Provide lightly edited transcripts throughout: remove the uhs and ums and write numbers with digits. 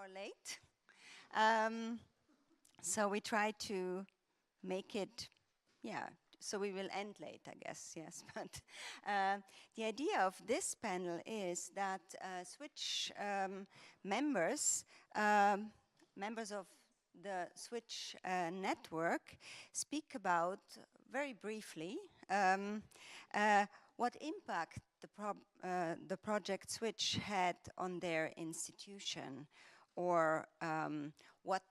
hour late. So we try to make it, yeah, so we will end late, I guess, yes. But the idea of this panel is that Switch members, members of the Switch network, speak about, very briefly, what impact the project Switch had on their institution, or what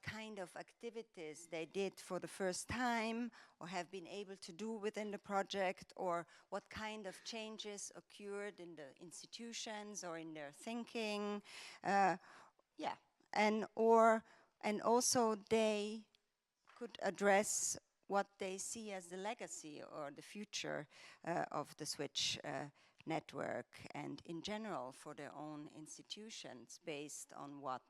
kind of activities they did for the first time or have been able to do within the project, or what kind of changes occurred in the institutions or in their thinking. Yeah, and also they could address what they see as the legacy or the future of the Switch network, and in general for their own institutions, based on what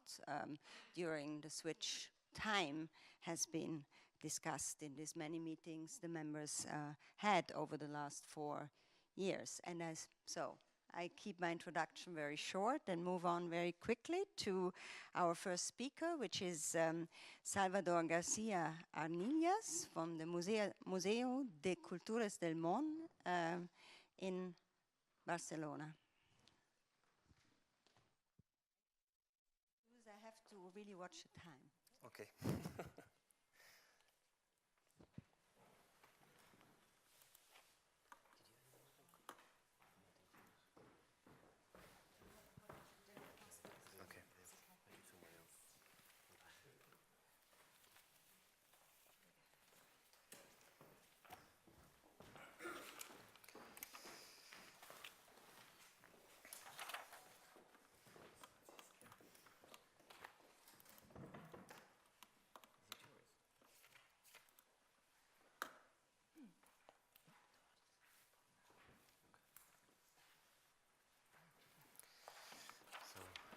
during the Switch time has been discussed in these many meetings the members had over the last 4 years. And so I keep my introduction very short and move on very quickly to our first speaker, which is Salvador Garcia Arnillas from the Museo de Culturas del Món in Barcelona. I have to really watch the time. Okay.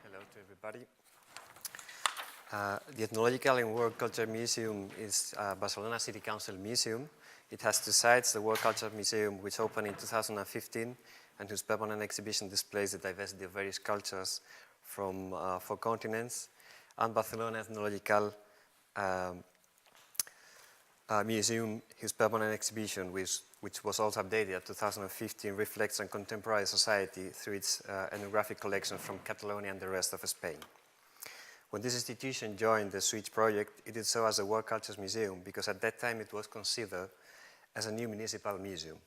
Hello to everybody. The Ethnological and World Culture Museum is Barcelona City Council museum. It has 2 sides: the World Culture Museum, which opened in 2015, and whose permanent exhibition displays the diversity of various cultures from 4 continents, and Barcelona Ethnological Museum, whose permanent exhibition, which was also updated at 2015, reflects on contemporary society through its ethnographic collection from Catalonia and the rest of Spain. When this institution joined the Switch project, it did so as a World Cultures Museum, because at that time it was considered as a new municipal museum.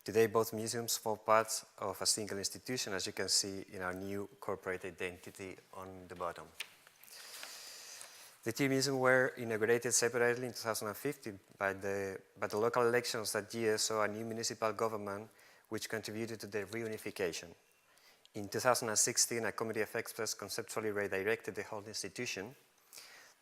Today, both museums form part of a single institution, as you can see in our new corporate identity on the bottom. The 2 museums were inaugurated separately in 2015, but the local elections that year saw a new municipal government, which contributed to their reunification. In 2016, a committee of experts conceptually redirected the whole institution.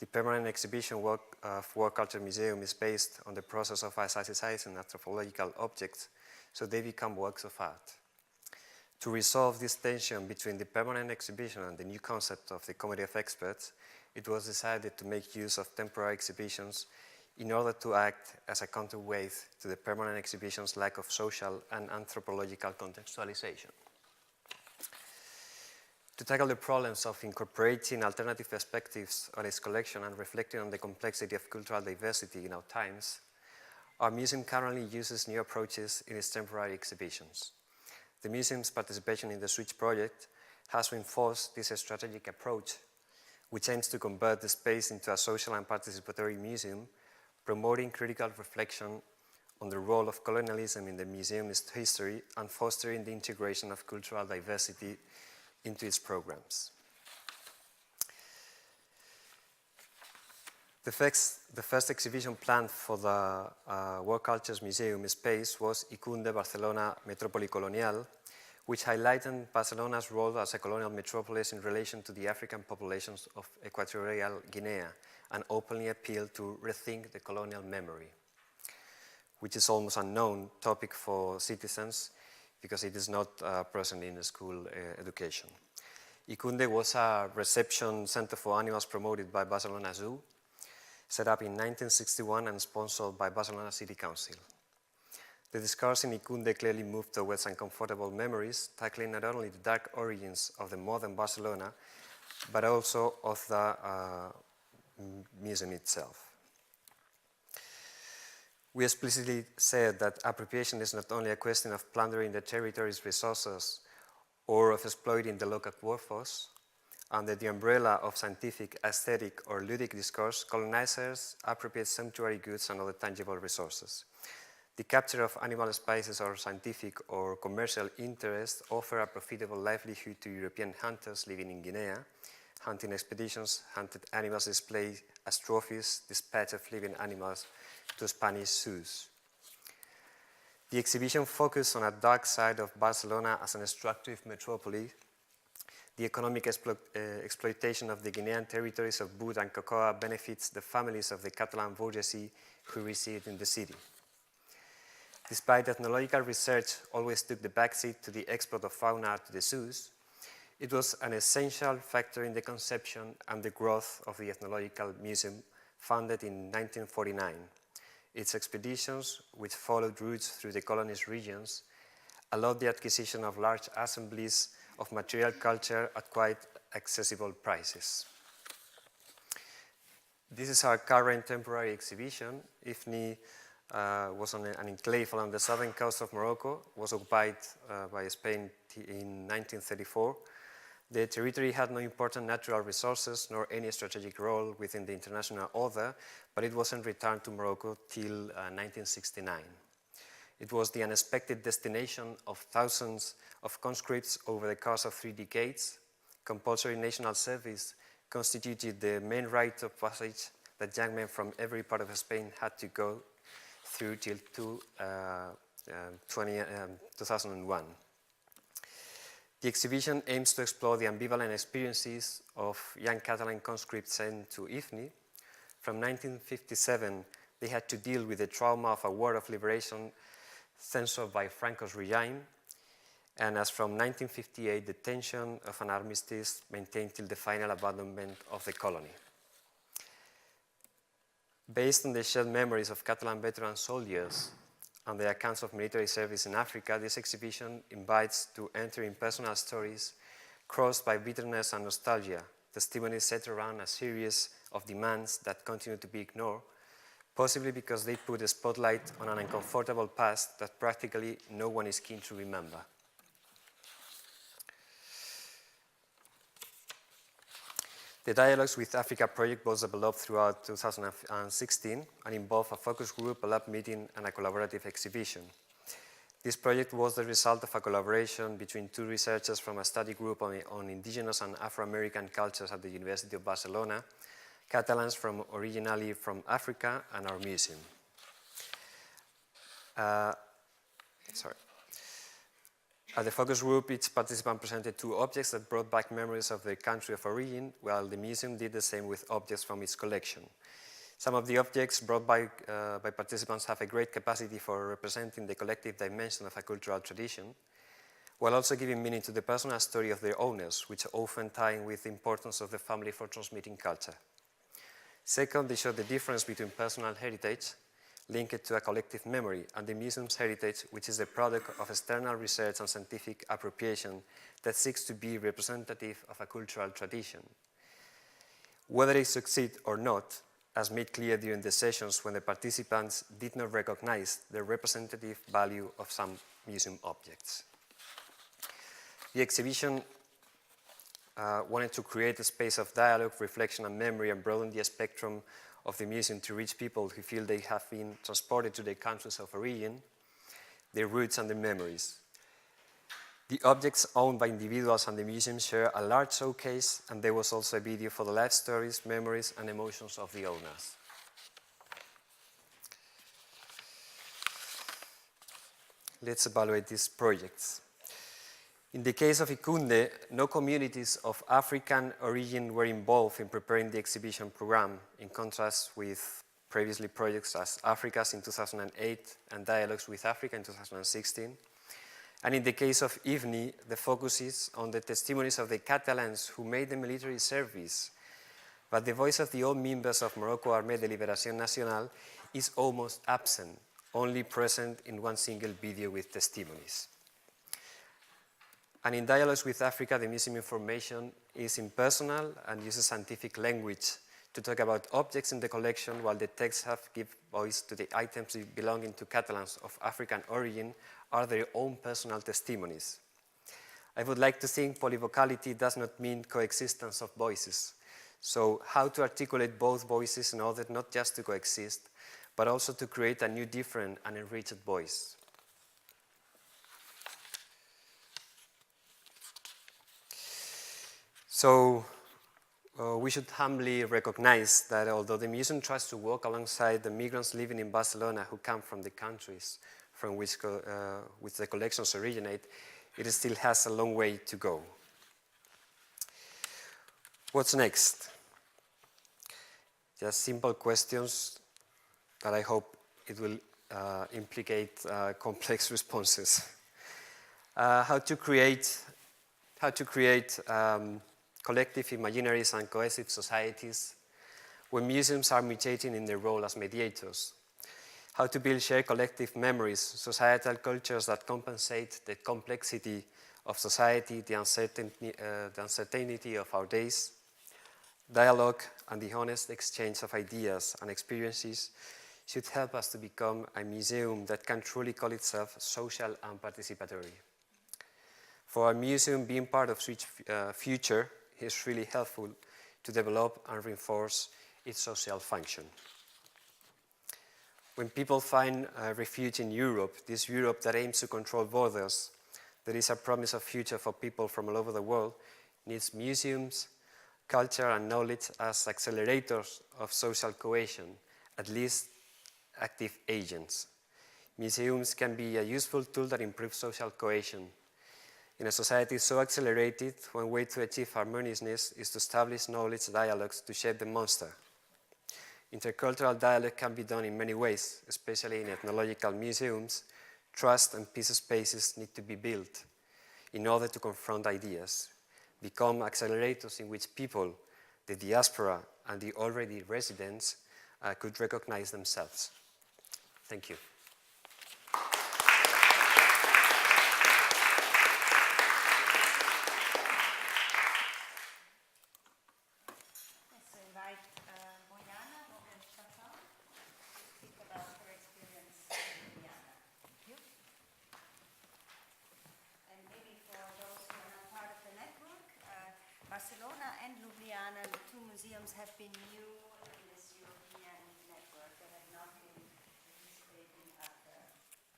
The permanent exhibition of World Culture Museum is based on the process of aestheticizing anthropological objects, so they become works of art. To resolve this tension between the permanent exhibition and the new concept of the committee of experts, it was decided to make use of temporary exhibitions in order to act as a counterweight to the permanent exhibition's lack of social and anthropological contextualization. To tackle the problems of incorporating alternative perspectives on its collection and reflecting on the complexity of cultural diversity in our times, our museum currently uses new approaches in its temporary exhibitions. The museum's participation in the Switch project has reinforced this strategic approach, which aims to convert the space into a social and participatory museum, promoting critical reflection on the role of colonialism in the museum's history and fostering the integration of cultural diversity into its programs. The first exhibition planned for the World Cultures Museum space was Icunde Barcelona Metrópoli Colonial, which highlighted Barcelona's role as a colonial metropolis in relation to the African populations of Equatorial Guinea, and openly appealed to rethink the colonial memory, which is almost an unknown topic for citizens because it is not present in the school education. Icunde was a reception center for animals promoted by Barcelona Zoo, set up in 1961 and sponsored by Barcelona City Council. The discourse in Icunde clearly moved towards uncomfortable memories, tackling not only the dark origins of the modern Barcelona, but also of the museum itself. We explicitly said that appropriation is not only a question of plundering the territory's resources or of exploiting the local workforce. Under the umbrella of scientific, aesthetic, or ludic discourse, colonizers appropriate sumptuary goods and other tangible resources. The capture of animal species or scientific or commercial interest offer a profitable livelihood to European hunters living in Guinea. Hunting expeditions, hunted animals display as trophies, dispatch of living animals to Spanish zoos. The exhibition focused on a dark side of Barcelona as an extractive metropolis. The economic exploitation of the Guinean territories of wood and cocoa benefits the families of the Catalan bourgeoisie who reside in the city. Despite ethnological research always took the backseat to the export of fauna to the zoos, it was an essential factor in the conception and the growth of the Ethnological Museum, founded in 1949. Its expeditions, which followed routes through the colony's regions, allowed the acquisition of large assemblies of material culture at quite accessible prices. This is our current temporary exhibition. Ifni was on an enclave along the southern coast of Morocco, was occupied by Spain in 1934. The territory had no important natural resources nor any strategic role within the international order, but it wasn't returned to Morocco till 1969. It was the unexpected destination of thousands of conscripts over the course of 3 decades. Compulsory national service constituted the main rite of passage that young men from every part of Spain had to go through till 2001. The exhibition aims to explore the ambivalent experiences of young Catalan conscripts sent to Ifni. From 1957, they had to deal with the trauma of a war of liberation censored by Franco's regime, and as from 1958, the tension of an armistice maintained till the final abandonment of the colony. Based on the shared memories of Catalan veteran soldiers and the accounts of military service in Africa, this exhibition invites to enter in personal stories crossed by bitterness and nostalgia, testimonies set around a series of demands that continue to be ignored, possibly because they put a spotlight on an uncomfortable past that practically no one is keen to remember. The Dialogues with Africa project was developed throughout 2016 and involved a focus group, a lab meeting, and a collaborative exhibition. This project was the result of a collaboration between 2 researchers from a study group on indigenous and Afro-American cultures at the University of Barcelona, Catalans originally from Africa, and our museum. At the focus group, each participant presented 2 objects that brought back memories of their country of origin, while the museum did the same with objects from its collection. Some of the objects brought by participants have a great capacity for representing the collective dimension of a cultural tradition, while also giving meaning to the personal story of their owners, which often tie in with the importance of the family for transmitting culture. Second, they show the difference between personal heritage, linked to a collective memory, and the museum's heritage, which is the product of external research and scientific appropriation that seeks to be representative of a cultural tradition. Whether it succeeds or not, as made clear during the sessions when the participants did not recognize the representative value of some museum objects. The exhibition wanted to create a space of dialogue, reflection, and memory, and broaden the spectrum of the museum to reach people who feel they have been transported to their countries of origin, their roots, and their memories. The objects owned by individuals and the museum share a large showcase, and there was also a video for the life stories, memories, and emotions of the owners. Let's evaluate these projects. In the case of Ikunde, no communities of African origin were involved in preparing the exhibition program, in contrast with previously projects as Africa's in 2008 and Dialogues with Africa in 2016. And in the case of IFNI, the focus is on the testimonies of the Catalans who made the military service, but the voice of the old members of Morocco Armée de Libération Nationale is almost absent, only present in one single video with testimonies. And in dialogues with Africa, the museum information is impersonal and uses scientific language to talk about objects in the collection, while the texts have give voice to the items belonging to Catalans of African origin are their own personal testimonies. I would like to think polyvocality does not mean coexistence of voices. So how to articulate both voices in order not just to coexist, but also to create a new, different, and enriched voice. So we should humbly recognize that although the museum tries to walk alongside the migrants living in Barcelona who come from the countries from which the collections originate, it still has a long way to go. What's next? Just simple questions that I hope it will implicate complex responses. How to create collective imaginaries and cohesive societies when museums are mutating in their role as mediators. How to build shared collective memories, societal cultures that compensate the complexity of society, the uncertainty of our days. Dialogue and the honest exchange of ideas and experiences should help us to become a museum that can truly call itself social and participatory. For a museum, being part of such future is really helpful to develop and reinforce its social function. When people find refuge in Europe, this Europe that aims to control borders, there is a promise of future for people from all over the world, needs museums, culture and knowledge as accelerators of social cohesion, at least active agents. Museums can be a useful tool that improves social cohesion. In a society so accelerated, one way to achieve harmoniousness is to establish knowledge dialogues to shape the monster. Intercultural dialogue can be done in many ways, especially in ethnological museums. Trust and peace spaces need to be built in order to confront ideas, become accelerators in which people, the diaspora, and the already residents could recognize themselves. Thank you. Barcelona and Ljubljana, the two museums, have been new in this European network. They have not been participating at the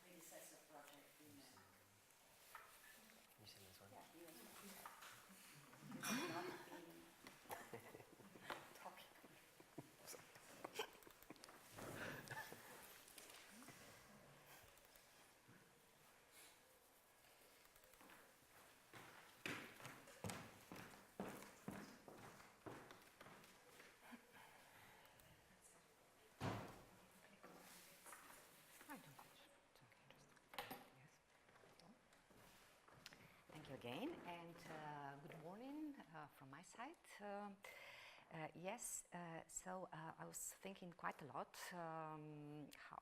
predecessor project in yeah, you as well. You have not been talking. Thank you again, and good morning from my side. I was thinking quite a lot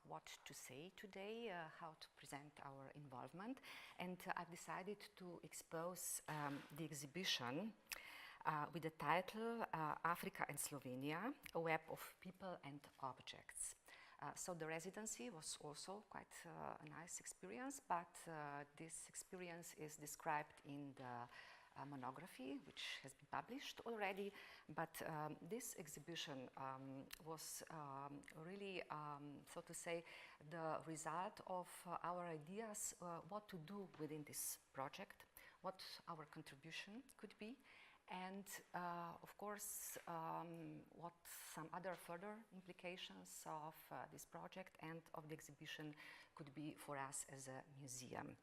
what to say today, how to present our involvement, and I've decided to expose the exhibition with the title Africa and Slovenia, a web of people and objects. So the residency was also quite a nice experience, but this experience is described in the monography, which has been published already. But this exhibition was really, so to say, the result of our ideas what to do within this project, what our contribution could be, and of course what some other further implications of this project and of the exhibition could be for us as a museum.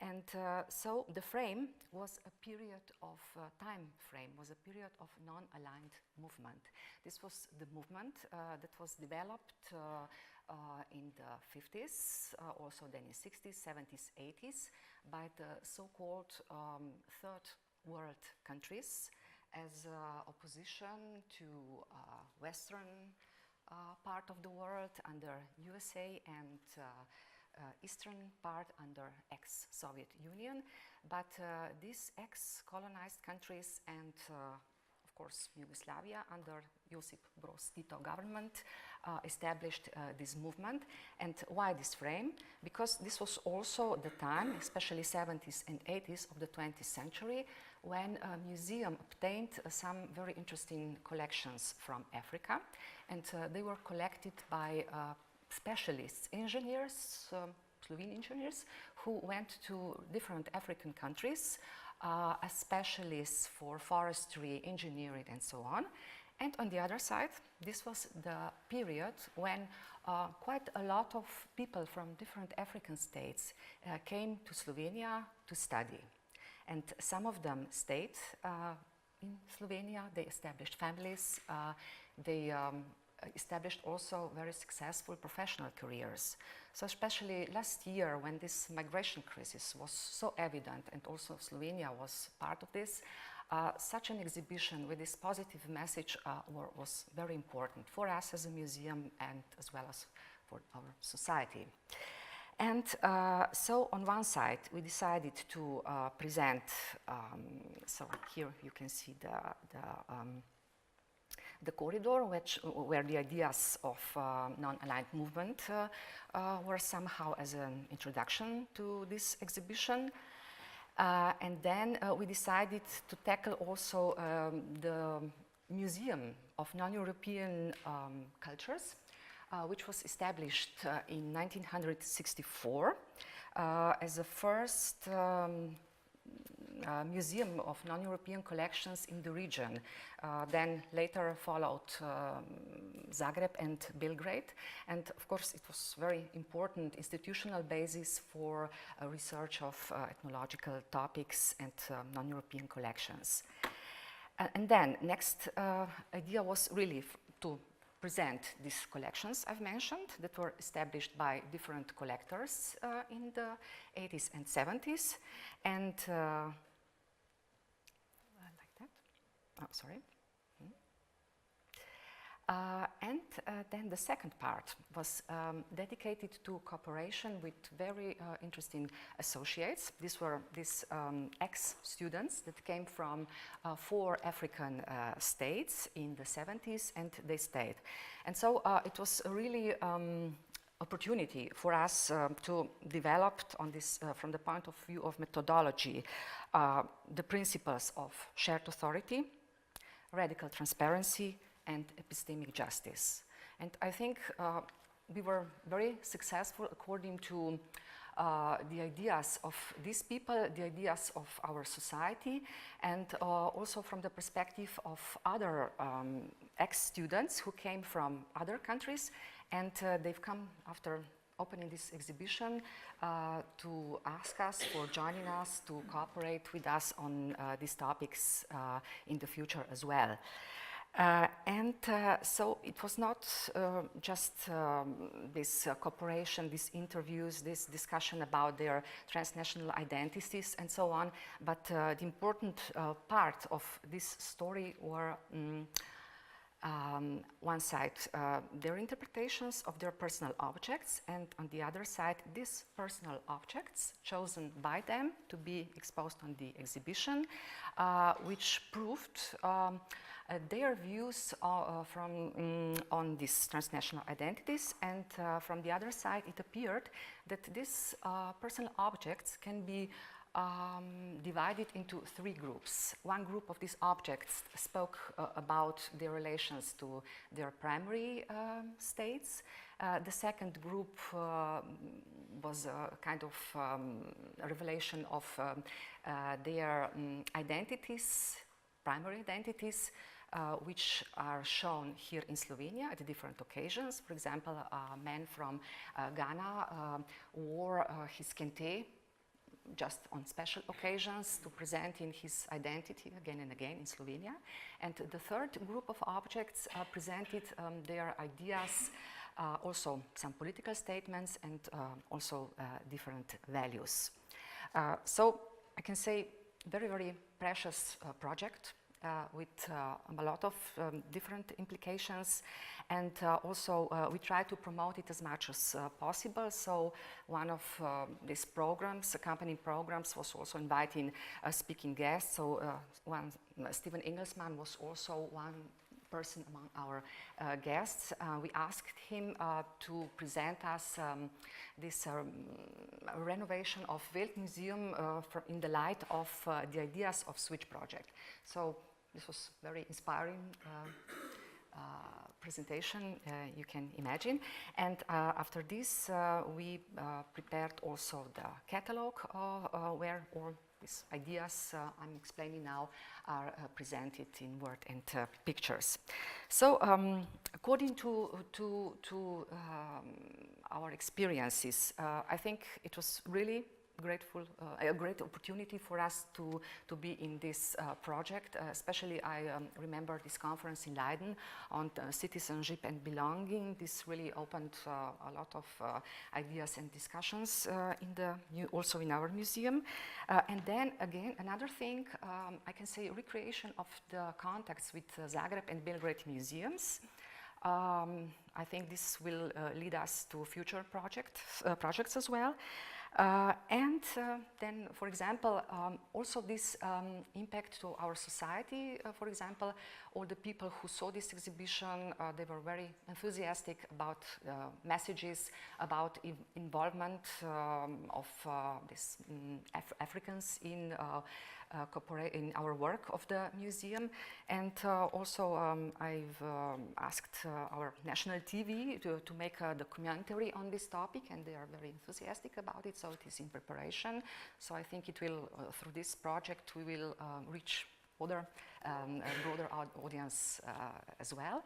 And so the frame was a period of time frame, was a period of non-aligned movement. This was the movement that was developed in the 50s, also then in 60s, 70s, 80s by the so-called third world countries as opposition to Western part of the world under USA and eastern part under ex-Soviet Union. but these ex-colonized countries and of course Yugoslavia under Josip Broz Tito government established this movement. And why this frame? Because this was also the time, especially 70s and 80s of the 20th century, when a museum obtained some very interesting collections from Africa, and they were collected by specialists, engineers, Slovene engineers, who went to different African countries as specialists for forestry, engineering, and so on. And on the other side, this was the period when quite a lot of people from different African states came to Slovenia to study. And some of them stayed in Slovenia, they established families, they established also very successful professional careers. So especially last year when this migration crisis was so evident and also Slovenia was part of this, such an exhibition with this positive message was very important for us as a museum and as well as for our society. And so on one side we decided to present, so here you can see the corridor where the ideas of non-aligned movement were somehow as an introduction to this exhibition. And then we decided to tackle also the Museum of Non-European Cultures, which was established in 1964 as the first museum of non-European collections in the region. Then later followed Zagreb and Belgrade, and of course it was very important institutional basis for research of ethnological topics and non-European collections. And then next idea was really to present these collections I've mentioned that were established by different collectors in the 80s and 70s, and like that. Oh, sorry. And then the second part was dedicated to cooperation with very interesting associates. These were these ex-students that came from 4 African states in the 70s, and they stayed. And so it was a really opportunity for us to develop on this from the point of view of methodology, the principles of shared authority, radical transparency, and epistemic justice. And I think we were very successful according to the ideas of these people, the ideas of our society, and also from the perspective of other ex-students who came from other countries, and they've come after opening this exhibition to ask us for joining us, to cooperate with us on these topics in the future as well. So it was not just this cooperation, these interviews, this discussion about their transnational identities and so on, but the important part of this story were one side their interpretations of their personal objects, and on the other side these personal objects chosen by them to be exposed on the exhibition, which proved their views on these transnational identities, and from the other side it appeared that these personal objects can be divided into 3 groups. One group of these objects spoke about their relations to their primary states. The second group was a kind of a revelation of their identities, primary identities, which are shown here in Slovenia at different occasions. For example, a man from Ghana wore his kente just on special occasions to present in his identity again and again in Slovenia. And the third group of objects presented their ideas, also some political statements, and also different values. So I can say very, very precious project. with a lot of different implications, and also we try to promote it as much as possible. So one of these programs, accompanying programs, was also inviting speaking guests. So Stephen Engelsman was also one person among our guests. We asked him to present us this renovation of Welt Museum in the light of the ideas of Switch project. So this was very inspiring presentation, you can imagine. And after this, we prepared also the catalog where all these ideas I'm explaining now are presented in word and pictures. So according to our experiences, I think it was really a great opportunity for us to be in this project. Especially I remember this conference in Leiden on citizenship and belonging. This really opened a lot of ideas and discussions also in our museum. And then again, another thing, I can say recreation of the contacts with Zagreb and Belgrade museums. I think this will lead us to future projects as well. And then, for example, also this impact to our society. For example, all the people who saw this exhibition, they were very enthusiastic about messages about involvement of these Africans in our work of the museum. And also I've asked our national TV to make a documentary on this topic, and they are very enthusiastic about it, so it is in preparation. So I think it will, through this project, we will reach other broader audience as well.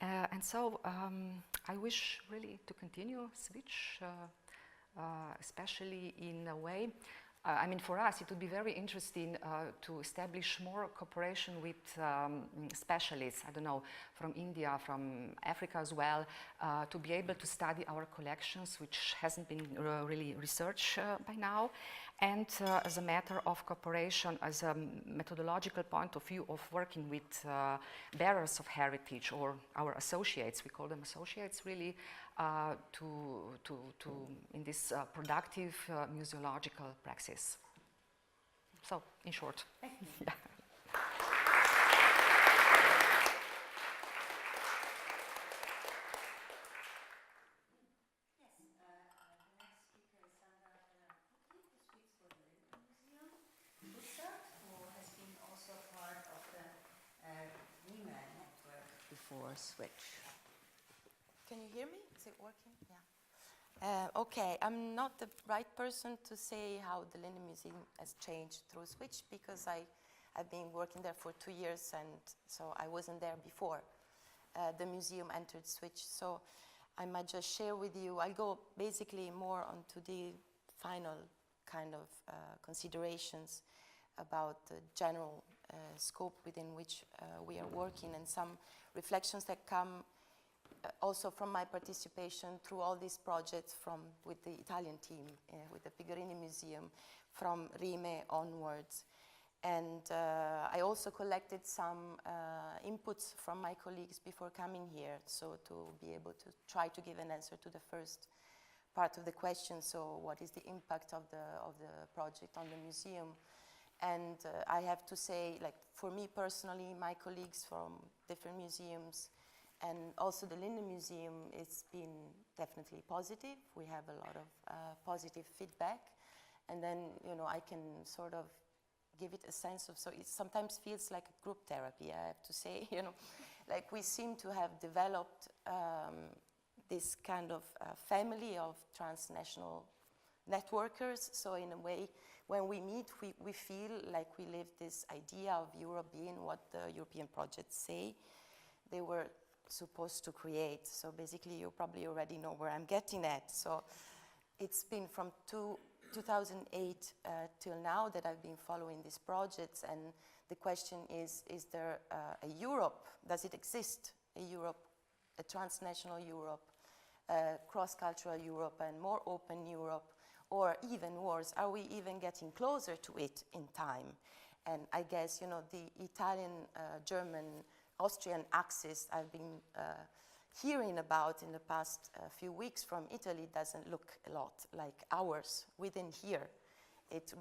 And so I wish really to continue Switch, especially in a way. I mean, for us, it would be very interesting to establish more cooperation with specialists, I don't know, from India, from Africa as well, to be able to study our collections, which hasn't been really researched by now. And as a matter of cooperation, as a methodological point of view of working with bearers of heritage or our associates, we call them associates really, in this productive museological praxis. So, in short. Yeah. Before Switch. Can you hear me? Is it working? Yeah. Okay, I'm not the right person to say how the Linden Museum has changed through Switch, because I've been working there for 2 years, and so I wasn't there before the museum entered Switch. So I might just share with you, I'll go basically more onto the final kind of considerations about the general scope within which we are working, and some reflections that come also from my participation through all these projects with the Italian team, with the Pigorini Museum, from Rime onwards. And I also collected some inputs from my colleagues before coming here, so to be able to try to give an answer to the first part of the question. So what is the impact of the project on the museum? And I have to say, like, for me personally, my colleagues from different museums, and also the Linden Museum, it's been definitely positive. We have a lot of positive feedback. And then, you know, I can sort of give it a sense of, so it sometimes feels like a group therapy, I have to say, you know. Like, we seem to have developed this kind of family of transnational networkers. So in a way, when we meet, we feel like we live this idea of Europe being what the European projects say they were supposed to create. So basically, you probably already know where I'm getting at. So it's been from 2008 till now that I've been following these projects, and the question is there a Europe? Does it exist, a Europe, a transnational Europe, a cross-cultural Europe, and more open Europe? Or even worse, are we even getting closer to it in time? And I guess, you know, the Italian, German, Austrian axis I've been hearing about in the past few weeks from Italy doesn't look a lot like ours within here. It's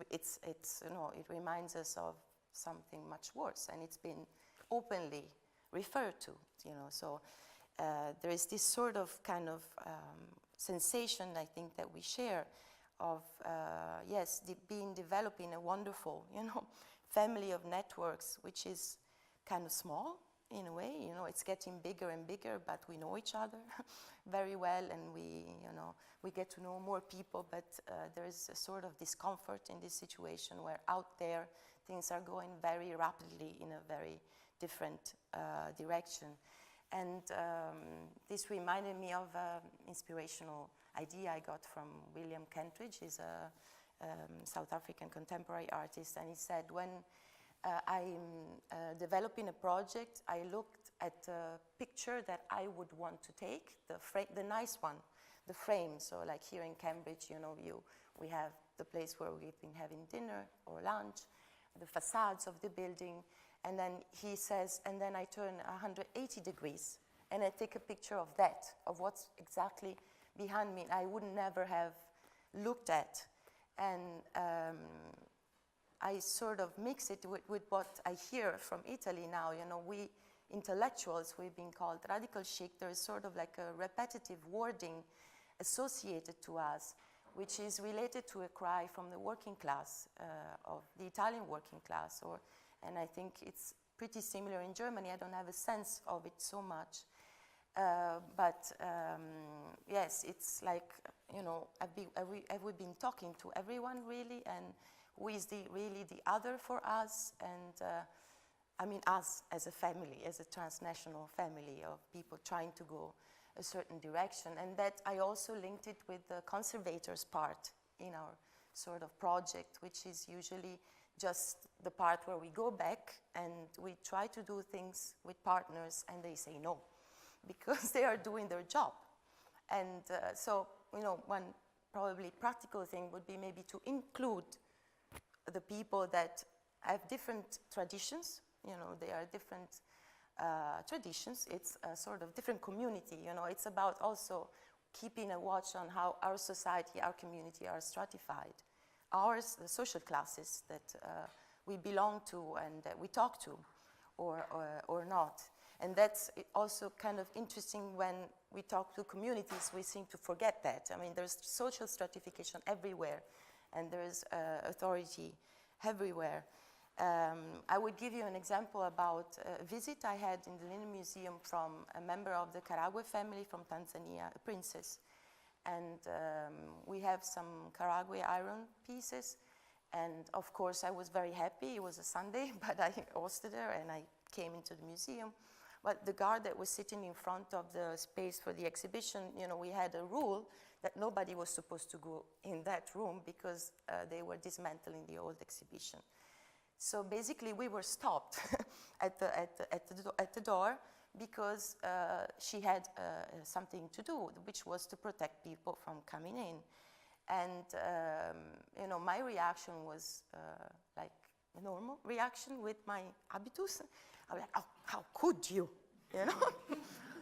you know, it reminds us of something much worse, and it's been openly referred to, you know. So there is this sort of kind of sensation, I think, that we share of, yes, developing a wonderful, you know, family of networks, which is kind of small in a way. You know, it's getting bigger and bigger, but we know each other very well, and we, you know, we get to know more people, but there is a sort of discomfort in this situation where out there things are going very rapidly in a very different direction. And this reminded me of an inspirational idea I got from William Kentridge. He's a South African contemporary artist, and he said, when I'm developing a project, I looked at a picture that I would want to take, the nice one, the frame. So like here in Cambridge, you know, we have the place where we've been having dinner or lunch, the facades of the building, and then he says, and then I turn 180 degrees, and I take a picture of that, of what's exactly behind me, I would never have looked at. And I sort of mix it with what I hear from Italy now. You know, we intellectuals, we've been called radical chic. There is sort of like a repetitive wording associated to us, which is related to a cry from the working class, of the Italian working class. And I think it's pretty similar in Germany. I don't have a sense of it so much. But yes, it's like, you know, have we been talking to everyone really? And who is really the other for us? And I mean, us as a family, as a transnational family of people trying to go a certain direction. And that I also linked it with the conservators part in our sort of project, which is usually just the part where we go back and we try to do things with partners and they say no, because they are doing their job. And so, you know, one probably practical thing would be maybe to include the people that have different traditions. You know, they are different traditions. It's a sort of different community. You know, it's about also keeping a watch on how our society, our community are stratified. Ours, the social classes that we belong to and that we talk to, or not. And that's also kind of interesting when we talk to communities, we seem to forget that. I mean, there's social stratification everywhere, and there's authority everywhere. I would give you an example about a visit I had in the Linen Museum from a member of the Karagwe family from Tanzania, a princess. And we have some Karagwe iron pieces. And of course, I was very happy. It was a Sunday, but I hosted her and I came into the museum. But the guard that was sitting in front of the space for the exhibition, you know, we had a rule that nobody was supposed to go in that room because they were dismantling the old exhibition. So basically, we were stopped at the door because she had something to do, which was to protect people from coming in. And, you know, my reaction was like a normal reaction with my habitus. I was like, oh, how could you, you know?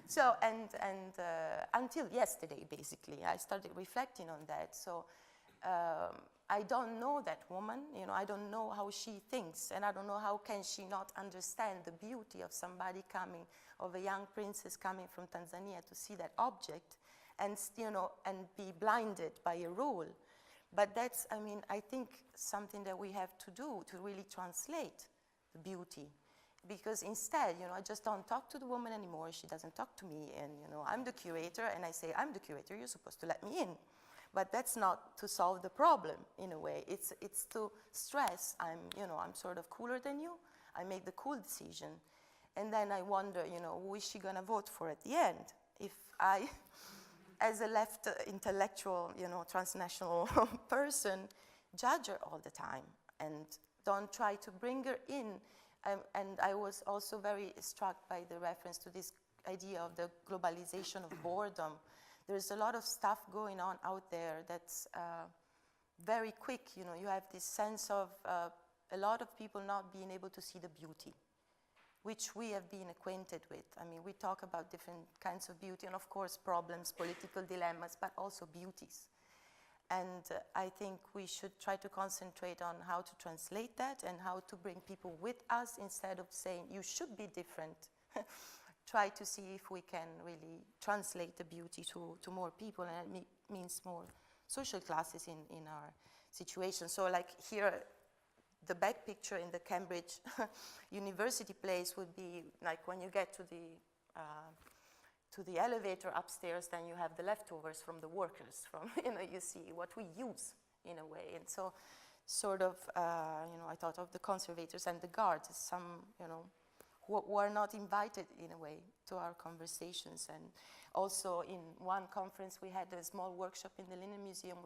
So, and until yesterday, basically, I started reflecting on that. So I don't know that woman, you know, I don't know how she thinks, and I don't know how can she not understand the beauty of somebody coming, of a young princess coming from Tanzania to see that object and, you know, and be blinded by a rule. But that's, I mean, I think something that we have to do to really translate the beauty. Because instead, you know, I just don't talk to the woman anymore. She doesn't talk to me. And, you know, I'm the curator. And I say, I'm the curator. You're supposed to let me in. But that's not to solve the problem, in a way. It's to stress, you know, I'm sort of cooler than you. I make the cool decision. And then I wonder, you know, who is she going to vote for at the end? If I, as a left intellectual, you know, transnational person, judge her all the time and don't try to bring her in. And I was also very struck by the reference to this idea of the globalization of boredom. There's a lot of stuff going on out there that's very quick. You know, you have this sense of a lot of people not being able to see the beauty, which we have been acquainted with. I mean, we talk about different kinds of beauty and of course problems, political dilemmas, but also beauties. And I think we should try to concentrate on how to translate that and how to bring people with us instead of saying you should be different. Try to see if we can really translate the beauty to more people, and it means more social classes in our situation. So like here, the back picture in the Cambridge University place would be like when you get to the elevator upstairs, then you have the leftovers from the workers, from, you see what we use in a way. And so sort of, I thought of the conservators and the guards as some, who are not invited in a way to our conversations. And also in one conference we had a small workshop in the Linen Museum.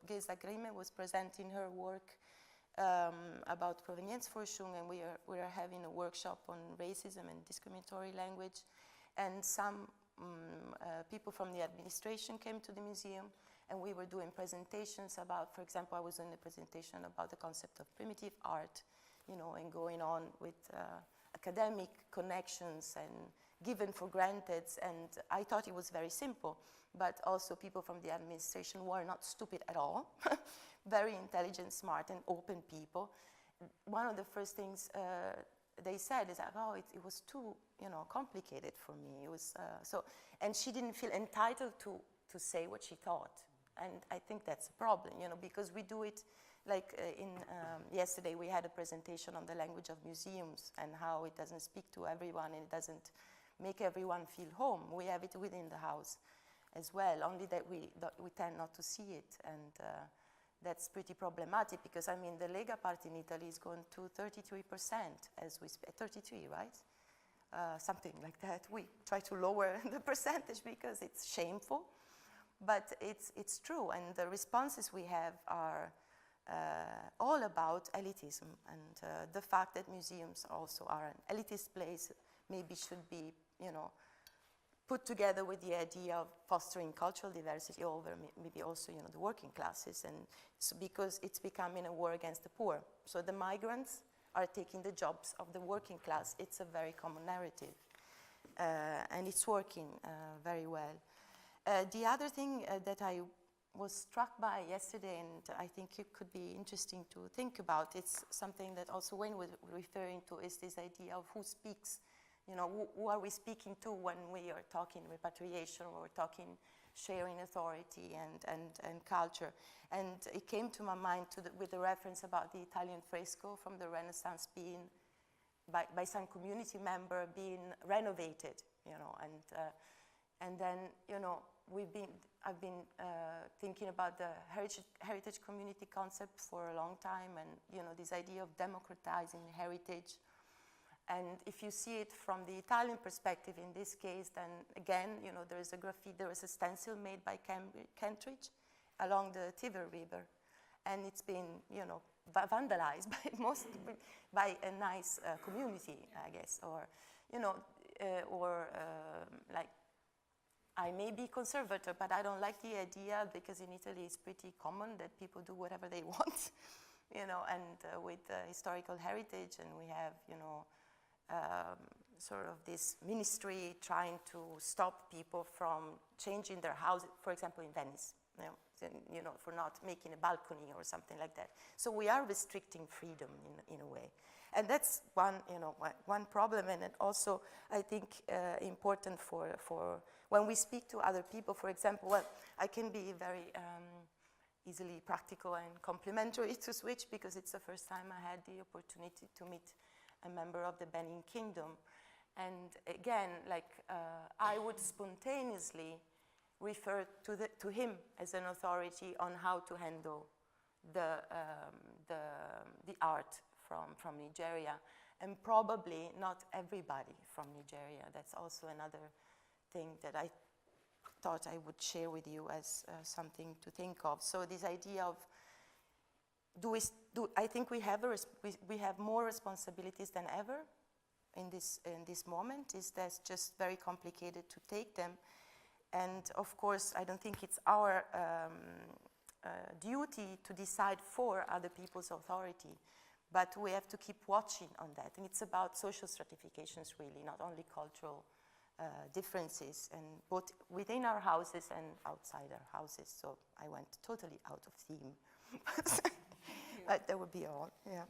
Gesa Grimme was presenting her work about Provenienzforschung, and we are having a workshop on racism and discriminatory language. And some people from the administration came to the museum, and we were doing presentations about, for example, I was in a presentation about the concept of primitive art, and going on with academic connections and given for granted. And I thought it was very simple, but also people from the administration were not stupid at all, very intelligent, smart, and open people. One of the first things they said is like, oh, it was too, complicated for me. It was and she didn't feel entitled to say what she thought. And I think that's a problem, because we do it like yesterday we had a presentation on the language of museums and how it doesn't speak to everyone and it doesn't make everyone feel home. We have it within the house as well, only that we tend not to see it. And that's pretty problematic because, I mean, the Lega Party in Italy is going to 33% as we speak, 33, right? Something like that. We try to lower the percentage because it's shameful, but it's true. And the responses we have are all about elitism, and the fact that museums also are an elitist place maybe should be, put together with the idea of fostering cultural diversity over maybe also, the working classes, and because it's becoming a war against the poor. So the migrants are taking the jobs of the working class. It's a very common narrative, and it's working very well. The other thing that I was struck by yesterday, and I think it could be interesting to think about, it's something that also Wayne was referring to, is this idea of who speaks. Who are we speaking to when we are talking repatriation, or we're talking sharing authority and culture. And it came to my mind with the reference about the Italian fresco from the Renaissance being, by some community member, being renovated, and then, I've been thinking about the heritage community concept for a long time, and, this idea of democratizing heritage. And if you see it from the Italian perspective in this case, then again, there is a graffiti, there is a stencil made by Kentridge along the Tiber River. And it's been, vandalized by a nice community, I guess. Or, like, I may be conservative, but I don't like the idea, because in Italy it's pretty common that people do whatever they want, and with historical heritage, and we have, sort of this ministry trying to stop people from changing their house, for example, in Venice, for not making a balcony or something like that. So we are restricting freedom in a way. And that's one problem, and also I think important for when we speak to other people. For example, well, I can be very easily practical and complimentary to Switch, because it's the first time I had the opportunity to meet a member of the Benin Kingdom. And again, like, I would spontaneously refer to him as an authority on how to handle the art from Nigeria, and probably not everybody from Nigeria. That's also another thing that I thought I would share with you as something to think of. So this idea of, I think we have more responsibilities than ever in this moment. That's just very complicated to take them. And of course, I don't think it's our duty to decide for other people's authority, but we have to keep watching on that. And it's about social stratifications, really, not only cultural differences, and both within our houses and outside our houses. So I went totally out of theme. But that would be all, yeah.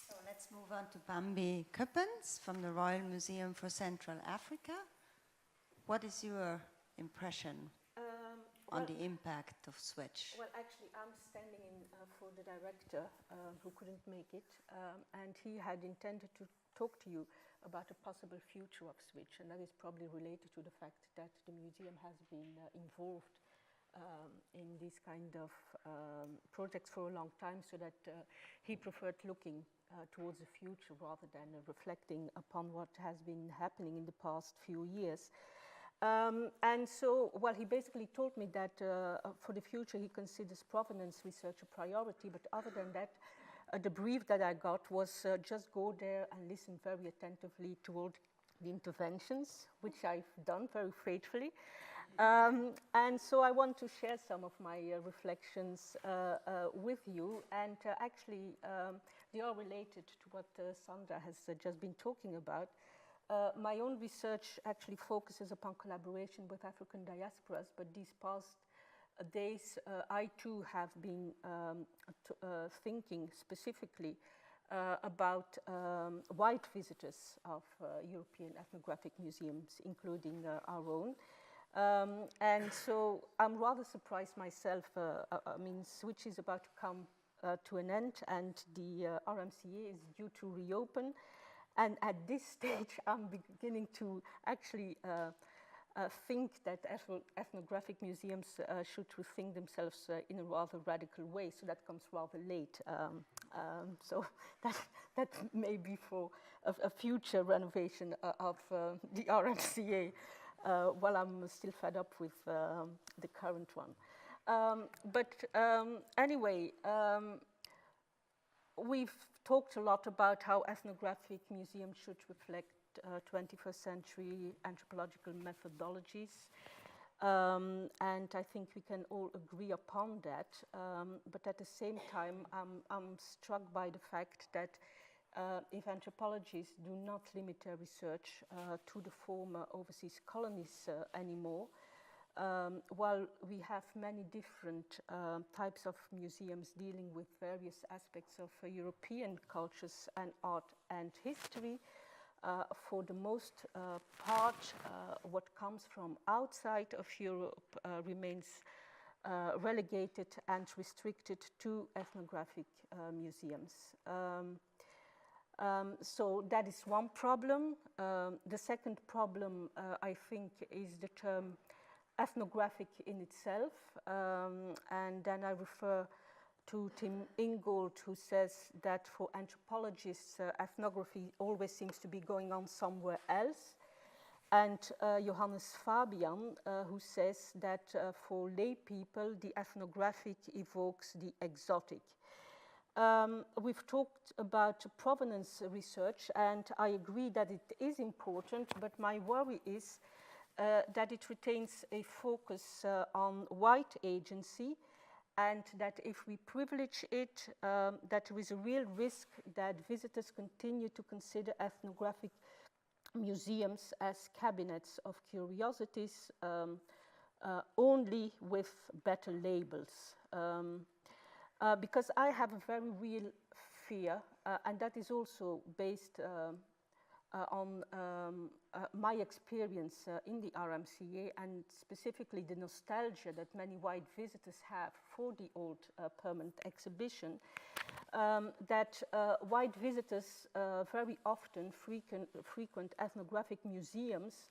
So let's move on to Bambi Kuppens from the Royal Museum for Central Africa. What is your impression on the impact of Switch? Well, actually, I'm standing in for the director who couldn't make it, and he had intended to talk to you about a possible future of Switch, and that is probably related to the fact that the museum has been involved in these kind of projects for a long time, so that he preferred looking towards the future rather than reflecting upon what has been happening in the past few years. And so, well, he basically told me that for the future he considers provenance research a priority, but other than that, the brief that I got was just go there and listen very attentively to all the interventions, which I've done very faithfully. And so I want to share some of my reflections with you, and actually they are related to what Sandra has just been talking about. My own research actually focuses upon collaboration with African diasporas, but these past days I too have been thinking specifically about white visitors of European ethnographic museums, including our own. And so I'm rather surprised myself. I mean, Switch is about to come to an end, and the RMCA is due to reopen. And at this stage, I'm beginning to actually think that ethnographic museums should rethink themselves in a rather radical way. So that comes rather late. So that may be for a future renovation of the RMCA, while I'm still fed up with the current one. But anyway, we've talked a lot about how ethnographic museums should reflect 21st century anthropological methodologies. And I think we can all agree upon that. But at the same time, I'm struck by the fact that if anthropologists do not limit their research to the former overseas colonies anymore, while we have many different types of museums dealing with various aspects of European cultures and art and history, for the most part, what comes from outside of Europe remains relegated and restricted to ethnographic museums. So that is one problem. The second problem, I think, is the term ethnographic in itself, and then I refer to Tim Ingold, who says that for anthropologists, ethnography always seems to be going on somewhere else, and Johannes Fabian, who says that for lay people, the ethnographic evokes the exotic. We've talked about provenance research, and I agree that it is important, but my worry is that it retains a focus on white agency, and that if we privilege it, that there is a real risk that visitors continue to consider ethnographic museums as cabinets of curiosities, only with better labels. Because I have a very real fear, and that is also based on my experience in the RMCA, and specifically the nostalgia that many white visitors have for the old permanent exhibition, that white visitors very often frequent ethnographic museums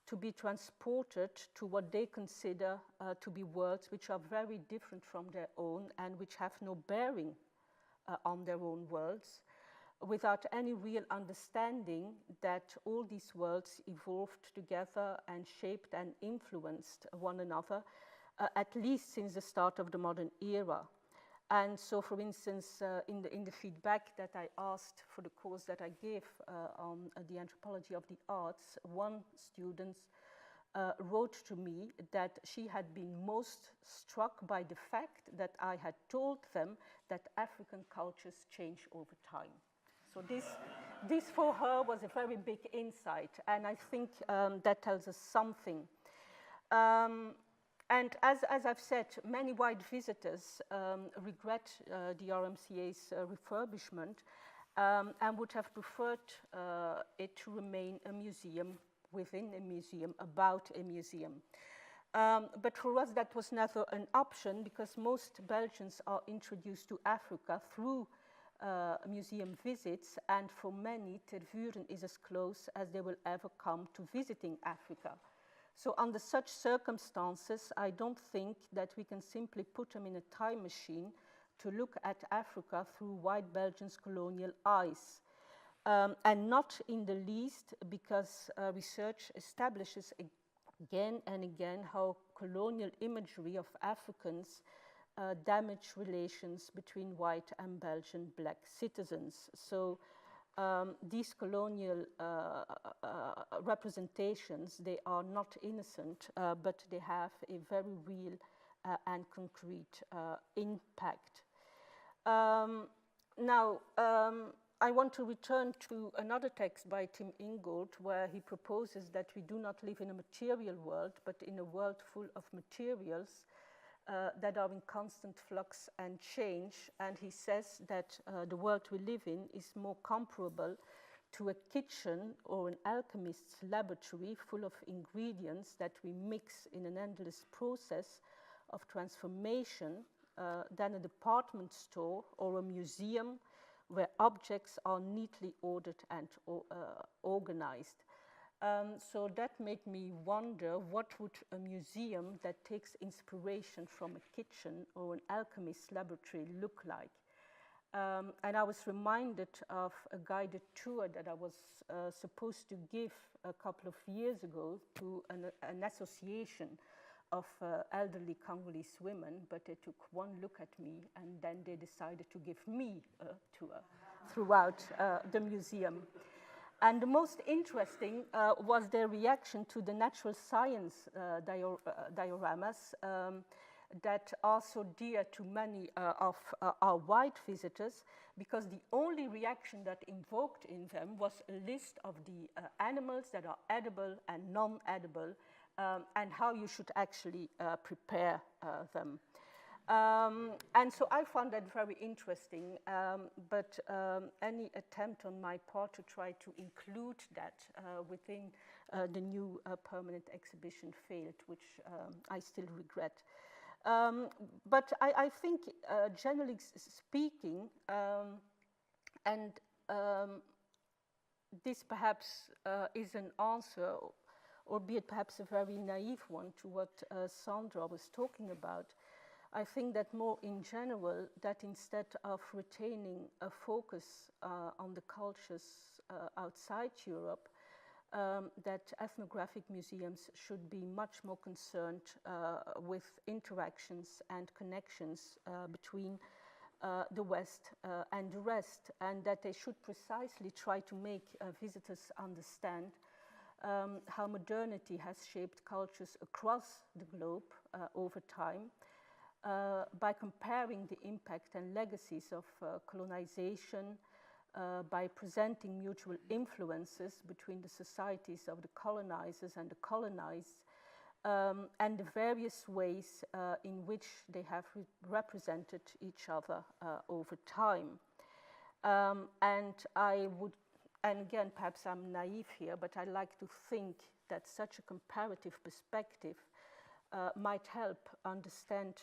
to be transported to what they consider to be worlds which are very different from their own and which have no bearing on their own worlds, without any real understanding that all these worlds evolved together and shaped and influenced one another, at least since the start of the modern era. And so, for instance, in the feedback that I asked for the course that I gave on the anthropology of the arts, one student wrote to me that she had been most struck by the fact that I had told them that African cultures change over time. So this for her was a very big insight, and I think that tells us something. And as I've said, many white visitors regret the RMCA's refurbishment and would have preferred it to remain a museum within a museum, about a museum. But for us, that was never an option because most Belgians are introduced to Africa through museum visits, and for many, Tervuren is as close as they will ever come to visiting Africa. So under such circumstances, I don't think that we can simply put them in a time machine to look at Africa through white Belgians' colonial eyes. And not in the least because research establishes again and again how colonial imagery of Africans damage relations between white and Belgian black citizens. So these colonial representations, they are not innocent, but they have a very real and concrete impact. Now, I want to return to another text by Tim Ingold, where he proposes that we do not live in a material world, but in a world full of materials that are in constant flux and change. And he says that the world we live in is more comparable to a kitchen or an alchemist's laboratory full of ingredients that we mix in an endless process of transformation than a department store or a museum where objects are neatly ordered and organized. So that made me wonder, what would a museum that takes inspiration from a kitchen or an alchemist's laboratory look like? And I was reminded of a guided tour that I was supposed to give a couple of years ago to an association of elderly Congolese women, but they took one look at me and then they decided to give me a tour throughout the museum. And the most interesting was their reaction to the natural science dioramas that are so dear to many of our white visitors, because the only reaction that invoked in them was a list of the animals that are edible and non-edible, and how you should actually prepare them. And so I found that very interesting, but any attempt on my part to try to include that within the new permanent exhibition failed, which I still regret. But I think, generally speaking, and this perhaps is an answer, albeit perhaps a very naive one, to what Sandra was talking about. I think that more in general, that instead of retaining a focus on the cultures outside Europe, that ethnographic museums should be much more concerned with interactions and connections between the West and the rest, and that they should precisely try to make visitors understand how modernity has shaped cultures across the globe over time, by comparing the impact and legacies of colonization, by presenting mutual influences between the societies of the colonizers and the colonized, and the various ways in which they have represented each other over time. And again, perhaps I'm naive here, but I like to think that such a comparative perspective might help understand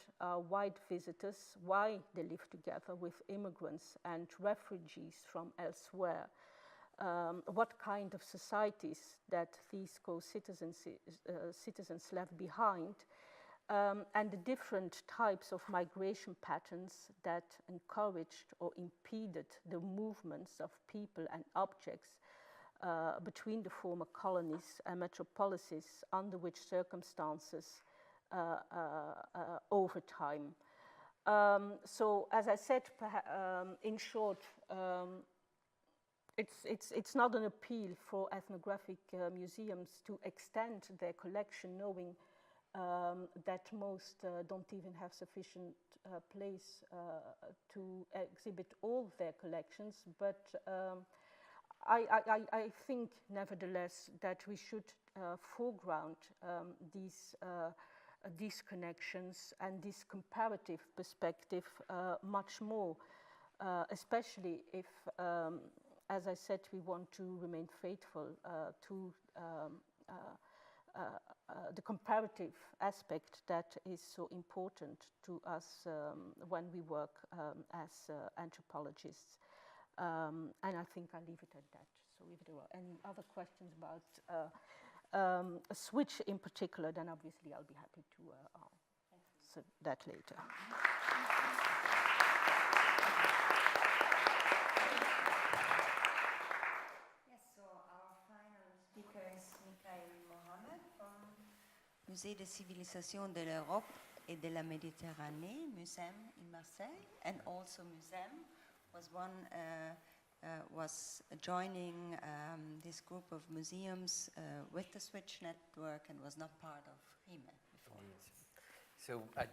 white visitors, why they live together with immigrants and refugees from elsewhere, what kind of societies that these co-citizens left behind, and the different types of migration patterns that encouraged or impeded the movements of people and objects between the former colonies and metropolises, under which circumstances over time. So, as I said, in short, it's not an appeal for ethnographic museums to extend their collection, knowing that most don't even have sufficient place to exhibit all their collections. But I think, nevertheless, that we should foreground these connections and this comparative perspective much more, especially if, as I said, we want to remain faithful to the comparative aspect that is so important to us when we work as anthropologists. And I think I'll leave it at that. So if there are any other questions about a switch in particular, then obviously I'll be happy to answer that later. Musée de civilisation de l'Europe et de la Méditerranée, MUSEM in Marseille, and also MUSEM was joining this group of museums with the Switch network and was not part of RIME before. So I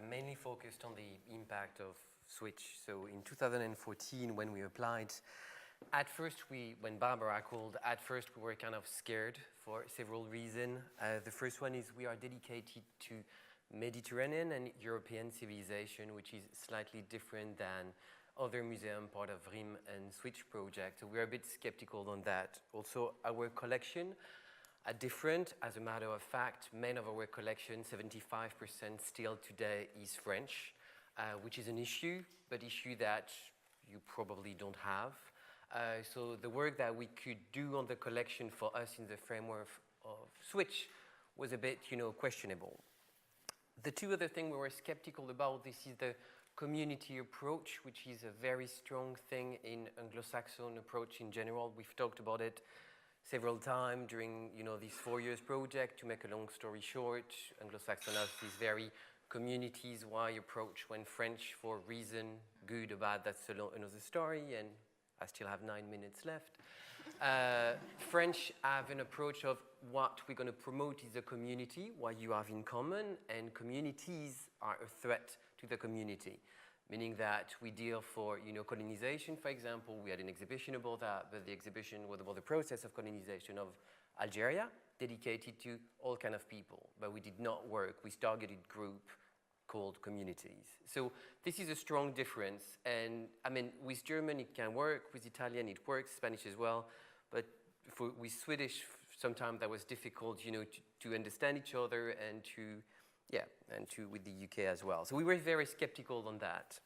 mainly focused on the impact of Switch. So in 2014, when we applied, at first, when Barbara called, at first we were kind of scared for several reasons. The first one is we are dedicated to Mediterranean and European civilization, which is slightly different than other museum part of RIM and Switch project. So we're a bit skeptical on that. Also, our collection are different. As a matter of fact, main of our collection, 75% still today is French, which is an issue, but issue that you probably don't have. So the work that we could do on the collection for us in the framework of Switch was a bit, questionable. The two other things we were skeptical about, this is the community approach, which is a very strong thing in Anglo-Saxon approach in general. We've talked about it several times during, this 4 years project. To make a long story short, Anglo-Saxon has this very communities-wide approach, when French, for reason, good or bad, that's another story, and I still have 9 minutes left. French have an approach of what we're going to promote is a community, what you have in common, and communities are a threat to the community, meaning that we deal for, colonization, for example. We had an exhibition about that, but the exhibition was about the process of colonization of Algeria, dedicated to all kind of people, but we did not work with targeted group called communities. So this is a strong difference, and with German it can work, with Italian it works, Spanish as well, but with Swedish sometimes that was difficult, to understand each other and with the UK as well. So we were very skeptical on that.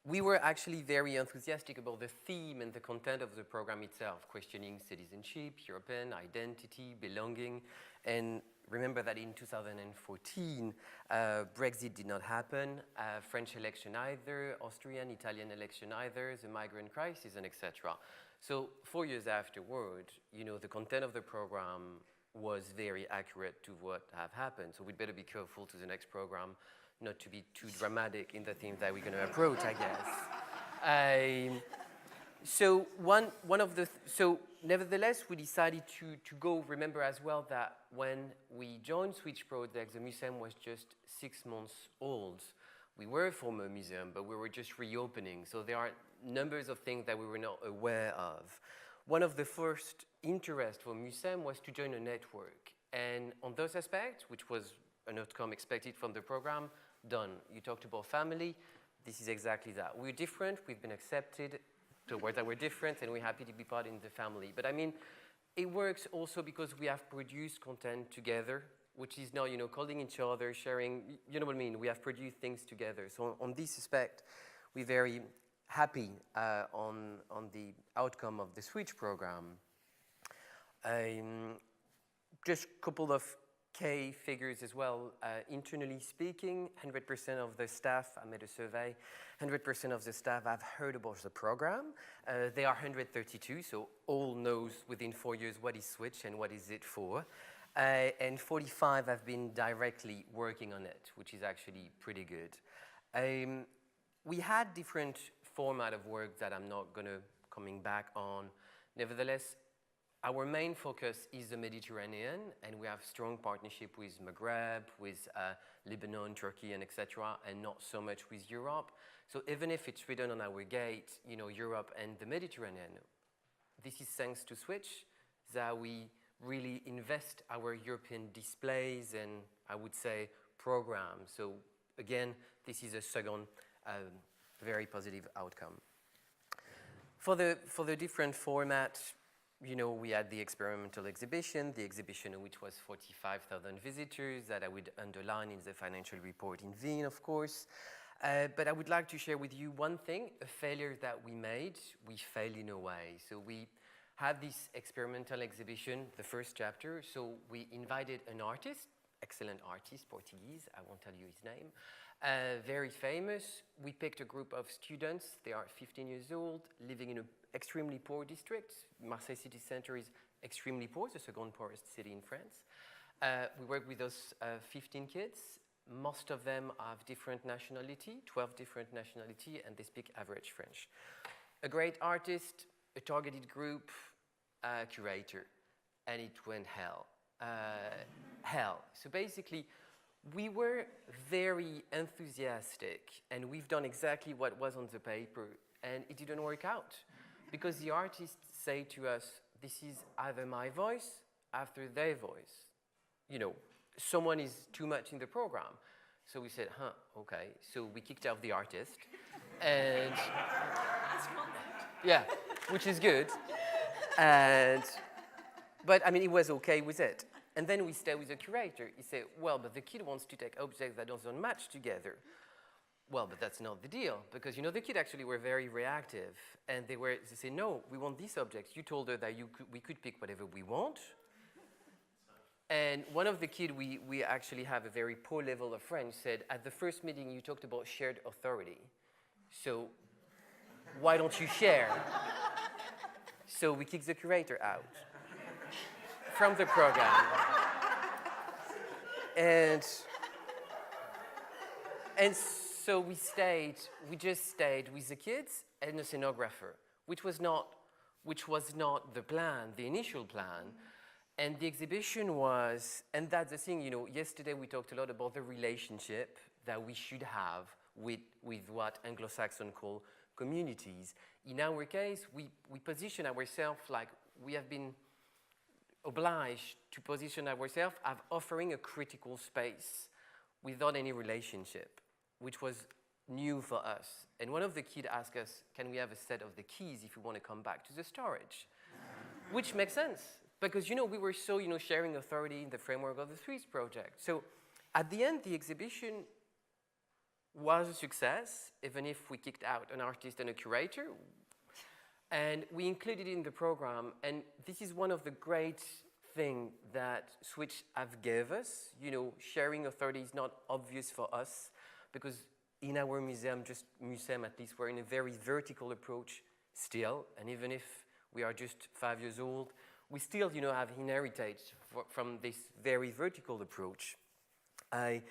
We were actually very enthusiastic about the theme and the content of the program itself, questioning citizenship, European identity, belonging. And remember that in 2014, Brexit did not happen, French election either, Austrian, Italian election either, the migrant crisis, and etc. So 4 years afterward, the content of the program was very accurate to what have happened. So we'd better be careful to the next program not to be too dramatic in the theme that we're going to approach, I guess. So nevertheless, we decided to go. Remember as well that when we joined Switch Project, the museum was just 6 months old. We were a former museum, but we were just reopening. So there are numbers of things that we were not aware of. One of the first interests for museum was to join a network. And on those aspects, which was an outcome expected from the program, done. You talked about family. This is exactly that. We're different. We've been accepted towards that we're different, and we're happy to be part in the family. But it works also because we have produced content together, which is now, calling each other, sharing, you know what I mean? We have produced things together. So on this aspect, we're very happy on the outcome of the Switch program. Just a couple of key figures as well. Internally speaking, 100% of the staff, I made a survey, 100% of the staff have heard about the program. They are 132, so all knows within 4 years what is Switch and what is it for. and 45 have been directly working on it, which is actually pretty good. We had different format of work that I'm not going to coming back on. Nevertheless, our main focus is the Mediterranean, and we have strong partnership with Maghreb, with Lebanon, Turkey, and etc., and not so much with Europe. So even if it's written on our gate, you know, Europe and the Mediterranean, this is thanks to Switch that we really invest our European displays and, I would say, programs. So again, this is a second very positive outcome. For the different formats, you know, we had the experimental exhibition, which was 45,000 visitors that I would underline in the financial report in Wien, of course. But I would like to share with you one thing, a failure that we made. We failed in a way. So we had this experimental exhibition, the first chapter. So we invited an artist, excellent artist, Portuguese, I won't tell you his name, very famous. We picked a group of students. They are 15 years old, living in an extremely poor district. Marseille city center is extremely poor, the second poorest city in France. We worked with those 15 kids. Most of them have different nationality, 12 different nationality, and they speak average French. A great artist, a targeted group, a curator, and it went hell. So basically, we were very enthusiastic, and we've done exactly what was on the paper, and it didn't work out. Because the artists say to us, this is either my voice, after their voice. You know, someone is too much in the program. So we said, okay. So we kicked out the artist. And yeah, which is good. But I mean, he was okay with it. And then we stayed with the curator. He said, well, but the kid wants to take objects that don't match together. Well, but that's not the deal, because, you know, the kids actually were very reactive, and they said, no, we want these objects. You told her that we could pick whatever we want. And one of the kids, we actually have a very poor level of French, said, at the first meeting, you talked about shared authority. So why don't you share? So we kicked the curator out from the program. And so we just stayed with the kids and the scenographer, which was not the plan, the initial plan. And the exhibition was, and that's the thing, you know, yesterday we talked a lot about the relationship that we should have with what Anglo-Saxon call communities. In our case, we position ourselves like we have been obliged to position ourselves as offering a critical space without any relationship, which was new for us. And one of the kids asked us, can we have a set of the keys if we want to come back to the storage? Which makes sense, because, you know, we were so, you know, sharing authority in the framework of the Swiss project. So at the end, the exhibition was a success, even if we kicked out an artist and a curator. And we included it in the program. And this is one of the great things that Switch have gave us. You know, sharing authority is not obvious for us, because in our museum at least, we're in a very vertical approach still. And even if we are just 5 years old, we still, you know, have inherited from this very vertical approach. And